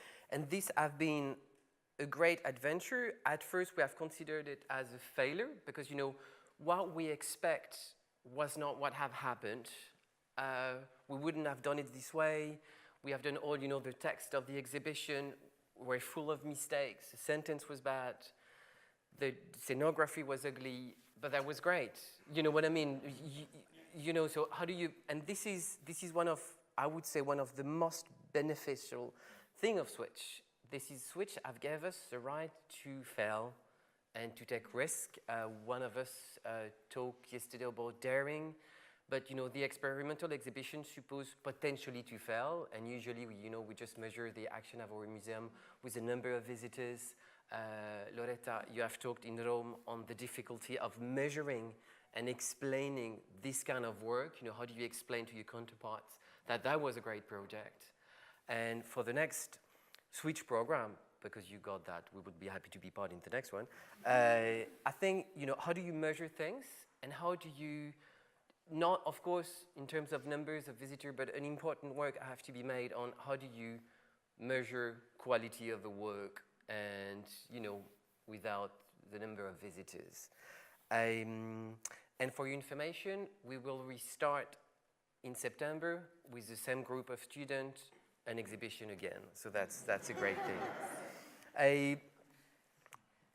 this has been a great adventure. At first, we have considered it as a failure because, you know, what we expect was not what have happened. We wouldn't have done it this way. We have done all, you know, the text of the exhibition were full of mistakes. The sentence was bad. The scenography was ugly, but that was great. You know what I mean? You know, so how do you, and this is one of, I would say, one of the most beneficial thing of Switch. This is Switch have gave us the right to fail and to take risk. One of us talked yesterday about daring, but, you know, the experimental exhibition supposed potentially to fail, and usually, we just measure the action of our museum with the number of visitors. Loretta, you have talked in Rome on the difficulty of measuring and explaining this kind of work. You know, how do you explain to your counterparts that was a great project? And for the next Switch program, because you got that, we would be happy to be part in the next one. I think, you know, how do you measure things, and how do you not, of course, in terms of numbers of visitors, but an important work have to be made on how do you measure quality of the work and, you know, without the number of visitors. And for your information, we will restart in September with the same group of students an exhibition again. So that's a great thing.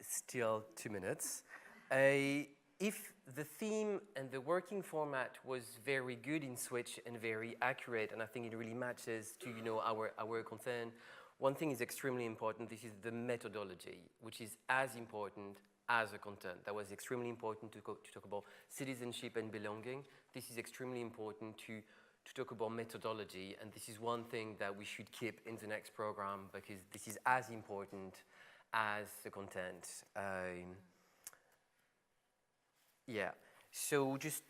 Still 2 minutes. If the theme and the working format was very good in Switch and very accurate, and I think it really matches to, you know, our concern, one thing is extremely important. This is the methodology, which is as important as the content. That was extremely important to talk about citizenship and belonging. This is extremely important to talk about methodology, and this is one thing that we should keep in the next program, because this is as important as the content. Yeah, so just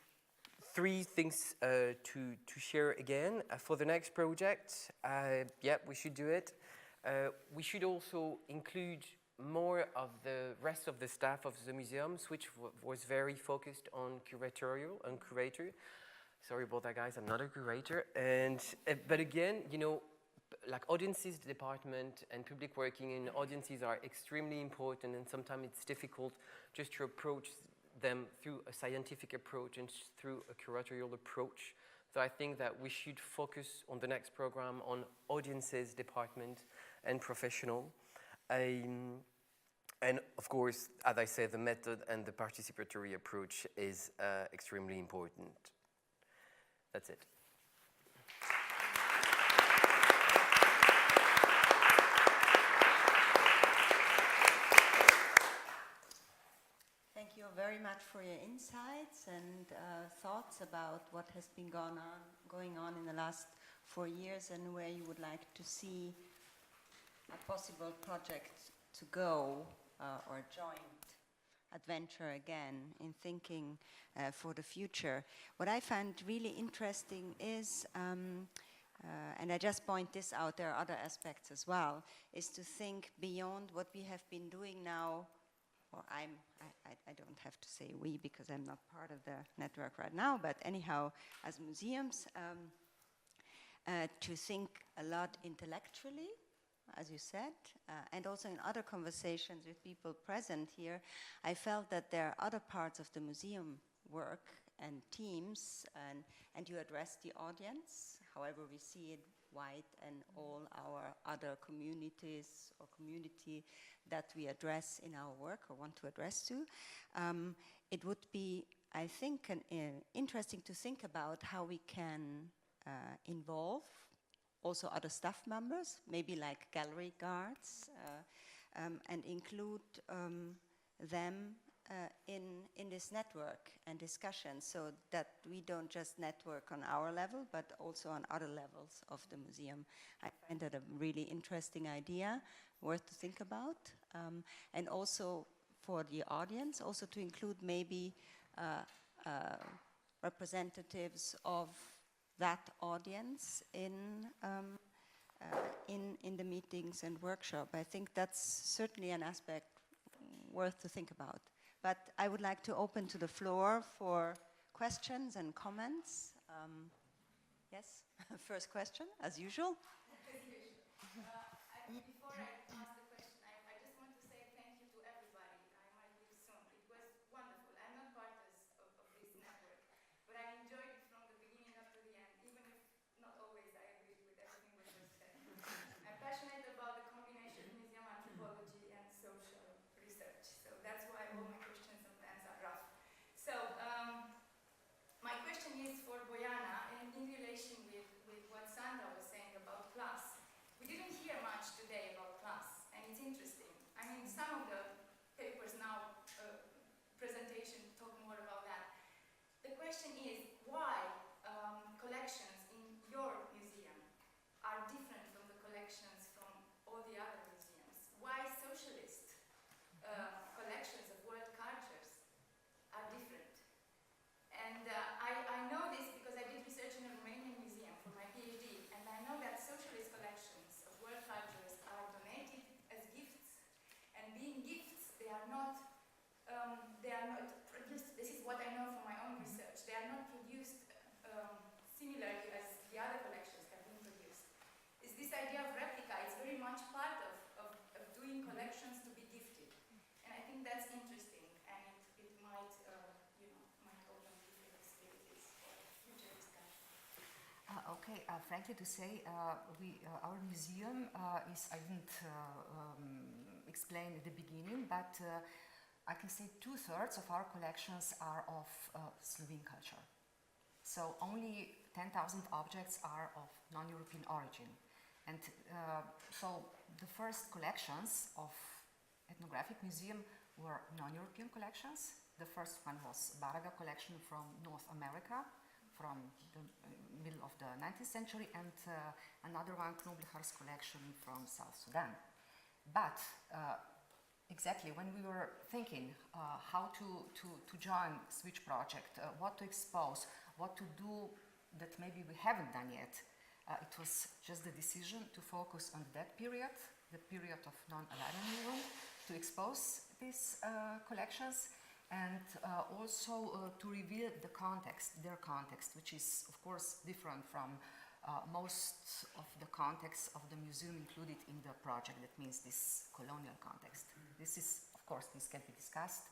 3 things to share again. For the next project, yeah, we should do it. We should also include more of the rest of the staff of the museums, which was very focused on curatorial and curator. Sorry about that, guys, I'm not a curator. And, but again, you know, like audiences department and public working in audiences are extremely important, and sometimes it's difficult just to approach them through a scientific approach and through a curatorial approach. So I think that we should focus on the next program on audiences department and professional. And of course, as I said, the method and the participatory approach is extremely important. That's it. Thank you very much for your insights and thoughts about what has been going on in the last 4 years, and where you would like to see a possible project to go, or a joint adventure again in thinking for the future. What I find really interesting is, and I just point this out, there are other aspects as well, is to think beyond what we have been doing now. Or I don't have to say we, because I'm not part of the network right now, but anyhow, as museums, to think a lot intellectually, as you said, and also in other conversations with people present here, I felt that there are other parts of the museum work and teams, and you address the audience, however we see it, white and all our other communities or community that we address in our work or want to address to. It would be, I think, interesting to think about how we can involve also other staff members, maybe like gallery guards, and include them in this network and discussion, so that we don't just network on our level, but also on other levels of the museum. I find that a really interesting idea, worth to think about, and also for the audience, also to include maybe representatives of that audience in the meetings and workshop. I think that's certainly an aspect worth to think about. But I would like to open to the floor for questions and comments. Yes, first question, as usual. Before I ask the question, I just want to say thank you to everybody. I might leave soon. It was wonderful. I'm not part of this network, but I enjoyed it from the beginning up to the end, even if not always I agreed with everything which was said. I'm passionate about the combination of museum anthropology and social research, so that's why all my questions sometimes are rough. So, my question is for Bojana, and in relation with what Sandra was saying about class. We didn't hear much today about class. Okay, frankly to say, our museum is, I didn't explain at the beginning, but I can say 2/3 of our collections are of Slovene culture. So only 10,000 objects are of non-European origin. And so the first collections of ethnographic museum were non-European collections. The first one was Baraga collection from North America, from the middle of the 19th century, and another one, Knoblauch's collection from South Sudan. But exactly when we were thinking how to join Switch project, what to expose, what to do that maybe we haven't done yet, it was just the decision to focus on that period, the period of non-alignment, to expose these collections, and also to reveal the context, their context, which is of course different from most of the context of the museum included in the project. That means this colonial context. This is, of course, this can be discussed.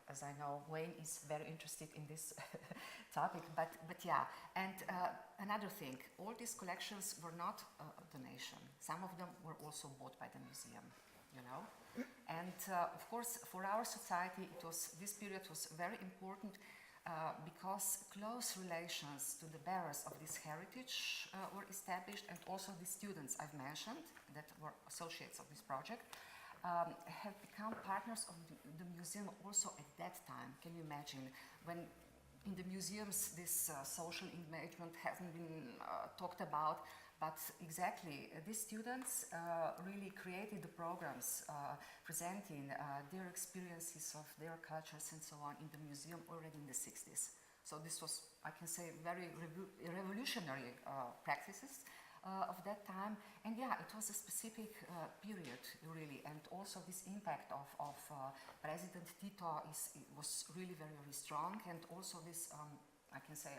As I know, Wayne is very interested in this topic, but yeah. And another thing, all these collections were not a donation. Some of them were also bought by the museum, you know. And of course, for our society, this period was very important because close relations to the bearers of this heritage were established, and also the students I've mentioned that were associates of this project have become partners of the museum also at that time. Can you imagine when in the museums this social engagement hasn't been talked about, but exactly these students really created the programs presenting their experiences of their cultures and so on in the museum already in the 60s. So this was, I can say, very revolutionary practices of that time. And yeah, it was a specific period really, and also this impact of President Tito was really very, very strong, and also this I can say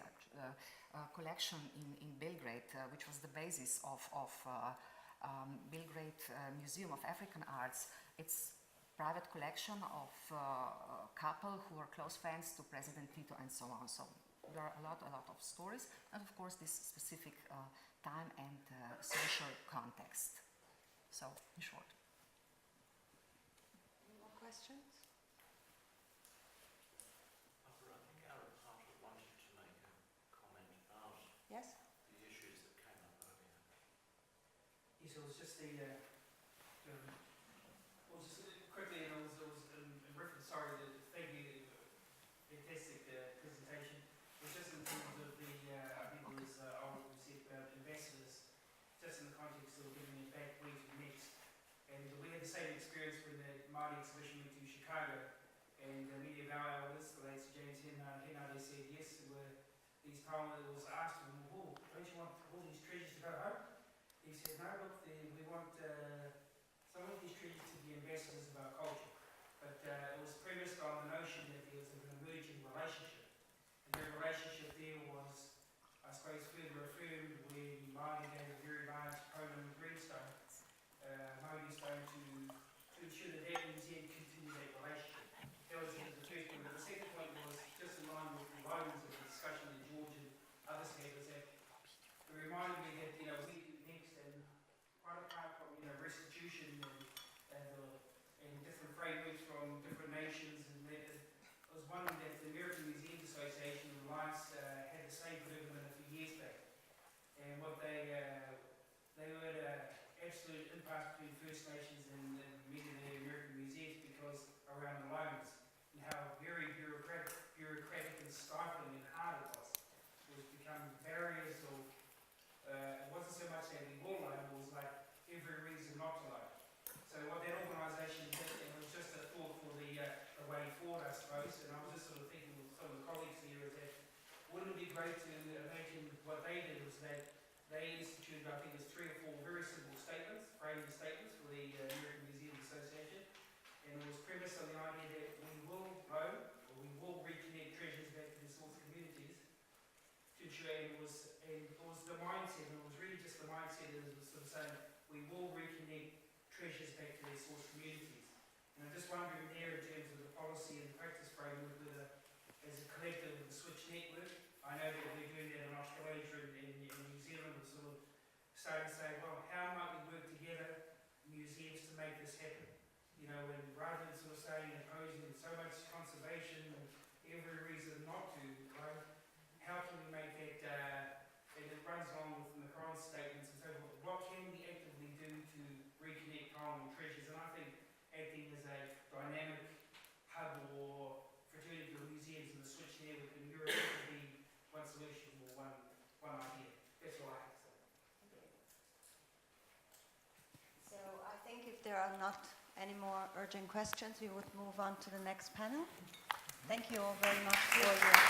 collection in Belgrade, which was the basis of Belgrade Museum of African Arts. It's private collection of a couple who were close friends to President Tito and so on. So there are a lot of stories, and of course this specific time and social context. So, in short. Any more questions? I think Aaron Hartley wanted to make a comment about Yes? the issues that came up earlier. Yes, it was just the well, just quickly, and it was in reference, sorry, thank you, fantastic presentation. It was just in terms of the, I think it was Oral who said about ambassadors, just in the context of giving it back where to next. And we had the same experience when the Māori exhibition went to Chicago, and many of our elders, the late James Henare, they said yes, these times it was asked of them, well, don't you want all these treasures to go home? He said, no, look, we want some of these treasures to be ambassadors of our culture. But it was premised on the notion that there was an emerging relationship. And their relationship there was, I suppose, further affirmed when Māori gave a very large Roman greenstone, Māori stone, to ensure that that museum continued that relationship. That was the first point. But the second point was, just in line with the volumes of the discussion that George and others had, was that it reminded me that, you know, we do next, and quite apart from, you know, restitution and different frameworks from different nations, and that it was one that the American Museums Association and Alliance had the same predicament a few years back. And what they were at absolute impasse between First Nations and many of the American museums because around the loans and how very bureaucratic and stifling and hard it was. It was becoming barriers of, it wasn't so much that we will loan, it was like every reason not to loan. So what that organisation did, and it was just a thought for the way forward, I suppose, and I was just sort of thinking with some of the colleagues here, is that wouldn't it be great to imagine what they did was that they instituted, I think, 3 or 4 very simple statements, framing statements for the American Museums Association, and it was premised on the idea that we will loan, or we will reconnect treasures back to the source communities to ensure, and it was the mindset, and it was really just the mindset that was sort of saying, we will reconnect treasures back to their source communities. And I'm just wondering there in terms of the policy and practice framework, whether as a collective of the Switch network, I know that we're doing that in Australasia and in New starting to say, well, how might we work together, museums, to make this happen? You know, and rather than sort of saying and opposing so much conservation and every reason not to, right? How can we make that, and it runs along with Macron's statements and so forth, what can we actively do to reconnect Parliament treasures? And I think acting as a dynamic hub or fraternity or museums in the switch network in Europe could be one solution or one idea. That's all I have to say. So I think if there are not any more urgent questions, we would move on to the next panel. Thank you all very much for your attention.